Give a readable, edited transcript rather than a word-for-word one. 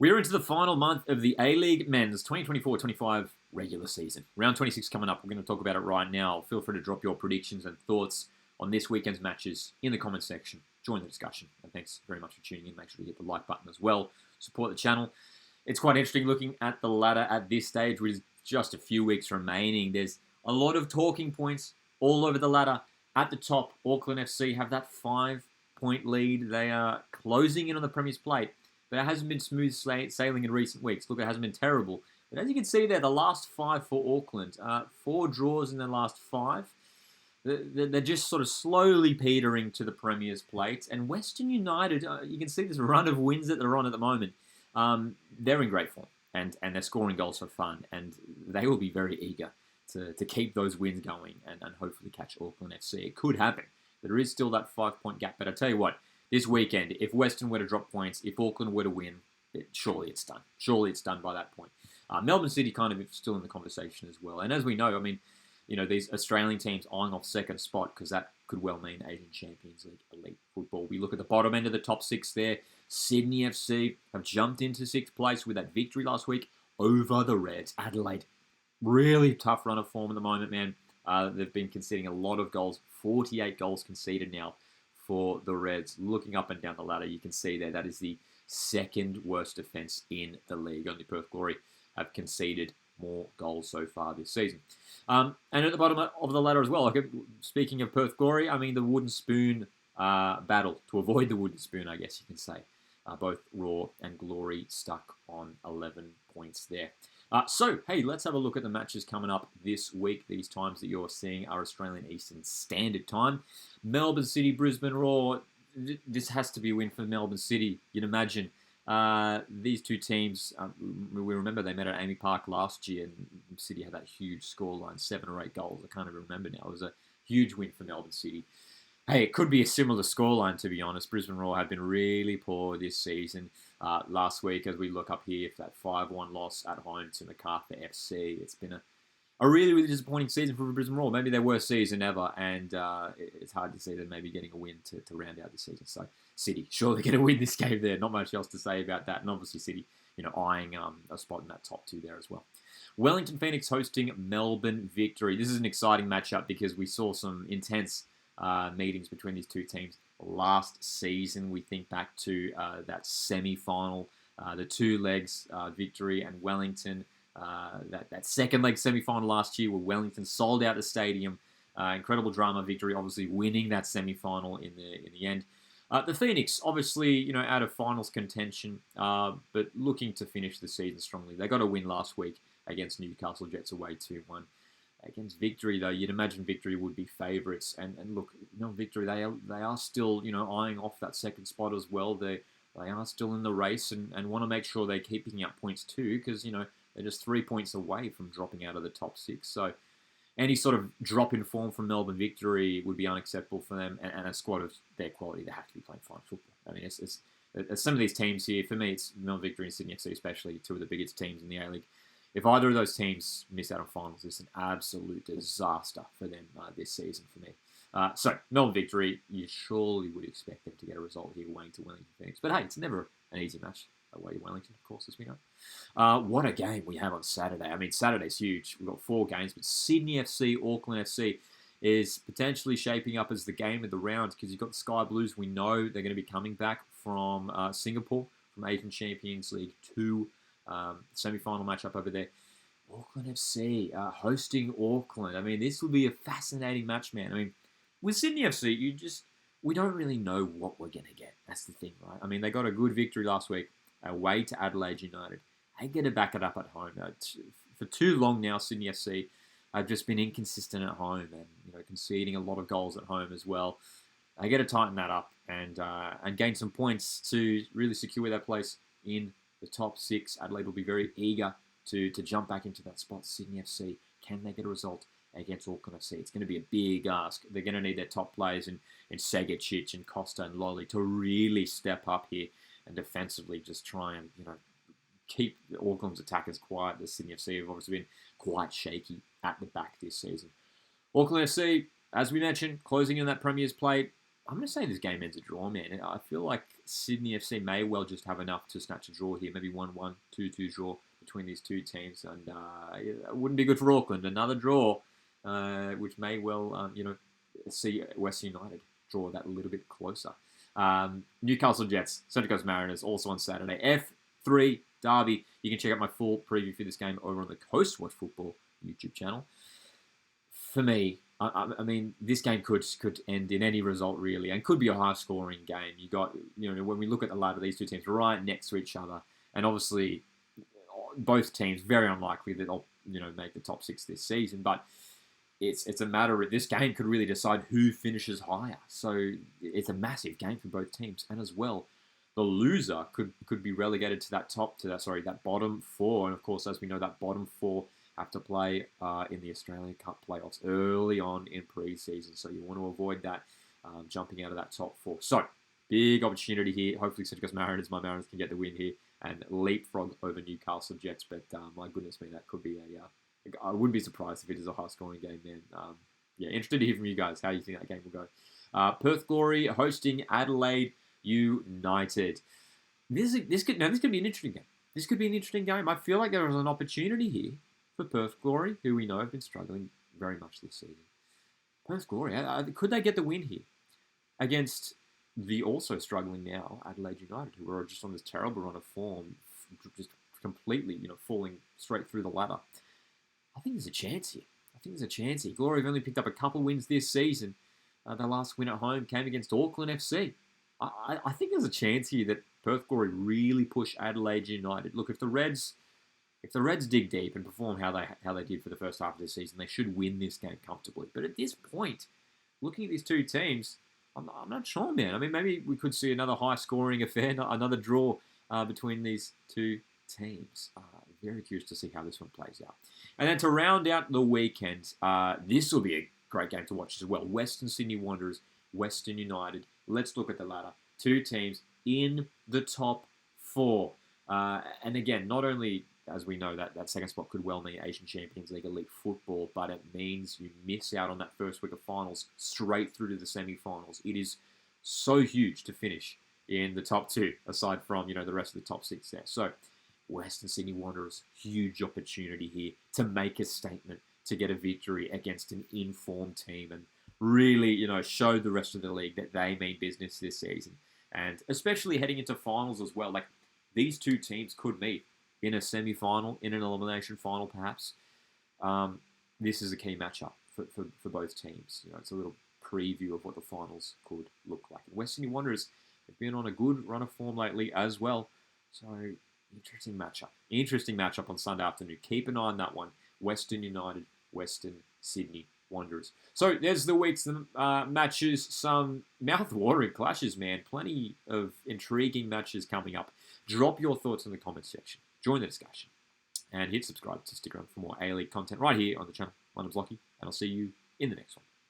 We're into the final month of the A-League Men's 2024-25 regular season. Round 26 coming up. We're going to talk about it right now. Feel free to drop your predictions and thoughts on this weekend's matches in the comment section. Join the discussion. And thanks very much for tuning in. Make sure to hit the like button as well. Support the channel. It's quite interesting looking at the ladder at this stage with just a few weeks remaining. There's a lot of talking points all over the ladder. At the top, Auckland FC have that 5-point lead. They are closing in on the Premier's plate. But it hasn't been smooth sailing in recent weeks. Look, it hasn't been terrible. But as you can see there, the last 5 for Auckland, 4 draws in the last 5. They're just sort of slowly petering to the Premier's plate. And Western United, you can see this run of wins that they're on at the moment. They're in great form, and they're scoring goals for fun. And they will be very eager to keep those wins going and hopefully catch Auckland FC. It could happen. There is still that 5-point gap. But I tell you what, this weekend, if Western were to drop points, if Auckland were to win, surely it's done. Surely it's done by that point. Melbourne City kind of still in the conversation as well. And as we know, I mean, you know, these Australian teams eyeing off second spot because that could well mean Asian Champions League elite football. We look at the bottom end of the top 6 there. Sydney FC have jumped into 6th place with that victory last week over the Reds. Adelaide, really tough run of form at the moment, man. They've been conceding a lot of goals. 48 goals conceded now for the Reds. Looking up and down the ladder, you can see there that is the second worst defence in the league. Only Perth Glory have conceded more goals so far this season. And at the bottom of the ladder as well, like, speaking of Perth Glory, I mean the wooden spoon battle, to avoid the wooden spoon, I guess you can say. Both Raw and Glory stuck on 11 points there. So, hey, let's have a look at the matches coming up this week. These times that you're seeing are Australian Eastern Standard Time. Melbourne City, Brisbane Roar. This has to be a win for Melbourne City. You'd imagine these two teams, we remember they met at Amy Park last year, and City had that huge scoreline, 7 or 8 goals. I can't even remember now. It was a huge win for Melbourne City. Hey, it could be a similar scoreline, to be honest. Brisbane Roar have been really poor this season. Last week, as we look up here, for that 5-1 loss at home to Newcastle FC, it's been a really, really disappointing season for Brisbane Roar. Maybe their worst season ever, and it's hard to see them maybe getting a win to round out the season. So, City, surely going to win this game there. Not much else to say about that. And obviously, City, you know, eyeing a spot in that top 2 there as well. Wellington Phoenix hosting Melbourne Victory. This is an exciting matchup because we saw some intense meetings between these two teams last season. We think back to that semi-final, the 2 legs, Victory and Wellington. That second leg semi-final last year where Wellington sold out the stadium. Incredible drama, Victory obviously winning that semi-final in the end. The Phoenix, obviously, you know, out of finals contention, but looking to finish the season strongly. They got a win last week against Newcastle Jets away 2-1. Against Victory, though, you'd imagine Victory would be favourites. And look, you know, Victory, they are still, you know, eyeing off that second spot as well. They are still in the race and want to make sure they keep picking up points too, because, you know, they're just 3 points away from dropping out of the top 6. So any sort of drop in form from Melbourne Victory would be unacceptable for them. And a squad of their quality, they have to be playing fine football. I mean, it's some of these teams here, for me, it's Melbourne Victory and Sydney FC, especially 2 of the biggest teams in the A-League. If either of those teams miss out on finals, it's an absolute disaster for them this season for me. So, Melbourne Victory, you surely would expect them to get a result here away to Wellington Phoenix. But hey, it's never an easy match away to Wellington, of course, as we know. What a game we have on Saturday. I mean, Saturday's huge. We've got 4 games, but Sydney FC, Auckland FC is potentially shaping up as the game of the round because you've got the Sky Blues. We know they're going to be coming back from Singapore, from Asian Champions League 2. Semi-final matchup over there. Auckland FC hosting Auckland. I mean, this will be a fascinating match, man. I mean, with Sydney FC, we don't really know what we're going to get. That's the thing, right? I mean, they got a good victory last week away to Adelaide United. They get to back it up at home. For too long now, Sydney FC have just been inconsistent at home and, you know, conceding a lot of goals at home as well. They get to tighten that up and gain some points to really secure their place in the top 6. Adelaide will be very eager to jump back into that spot. Sydney FC, can they get a result against Auckland FC? It's going to be a big ask. They're going to need their top players in Segicic and Costa and Lolly to really step up here and defensively just try and, you know, keep Auckland's attackers quiet. The Sydney FC have obviously been quite shaky at the back this season. Auckland FC, as we mentioned, closing in that Premier's plate. I'm going to say this game ends a draw, man. I feel like Sydney FC may well just have enough to snatch a draw here, maybe 1-1, 2-2 draw between these two teams, and it wouldn't be good for Auckland. Another draw, which may well, see Western United draw that a little bit closer. Newcastle Jets, Central Coast Mariners, also on Saturday. F3 Derby. You can check out my full preview for this game over on the Coast Watch Football YouTube channel. For me, I mean, this game could end in any result, really, and could be a high-scoring game. You got, when we look at the ladder, these two teams right next to each other, and obviously both teams very unlikely that they'll, make the top 6 this season, but it's a matter of this game could really decide who finishes higher. So it's a massive game for both teams, and as well, the loser could be relegated to that bottom 4, and of course, as we know, that bottom 4 have to play in the Australian Cup playoffs early on in pre-season, so you want to avoid that jumping out of that top 4. So big opportunity here. Hopefully, Central Coast Mariners, my Mariners can get the win here and leapfrog over Newcastle Jets. But my goodness me, that could be I wouldn't be surprised if it is a high-scoring game, man. Interested to hear from you guys how you think that game will go. Perth Glory hosting Adelaide United. This could be an interesting game. This could be an interesting game. I feel like there is an opportunity here for Perth Glory, who we know have been struggling very much this season. Perth Glory, could they get the win here against the also struggling now Adelaide United, who are just on this terrible run of form, just completely, falling straight through the ladder? I think there's a chance here. Glory have only picked up a couple wins this season. Their last win at home came against Auckland FC. I think there's a chance here that Perth Glory really push Adelaide United. Look, if the Reds dig deep and perform how they did for the first half of the season, they should win this game comfortably. But at this point, looking at these two teams, I'm not sure, man. I mean, maybe we could see another high-scoring affair, another draw between these two teams. Very curious to see how this one plays out. And then to round out the weekend, this will be a great game to watch as well. Western Sydney Wanderers, Western United. Let's look at the ladder. Two teams in the top 4. And again, not only, as we know, that second spot could well mean Asian Champions League elite football, but it means you miss out on that first week of finals straight through to the semi-finals. It is so huge to finish in the top 2, aside from, the rest of the top 6 there. So Western Sydney Wanderers, huge opportunity here to make a statement, to get a victory against an informed team and really, show the rest of the league that they mean business this season. And especially heading into finals as well. Like, these two teams could meet in a semi-final, in an elimination final perhaps. This is a key matchup for both teams. It's a little preview of what the finals could look like. Western Sydney Wanderers have been on a good run of form lately as well. So, interesting matchup on Sunday afternoon. Keep an eye on that one. Western United, Western Sydney Wanderers. So there's the week's matches. Some mouth-watering clashes, man. Plenty of intriguing matches coming up. Drop your thoughts in the comments section. Join the discussion. And hit subscribe to stick around for more A-League content right here on the channel. My name's Lockie, and I'll see you in the next one.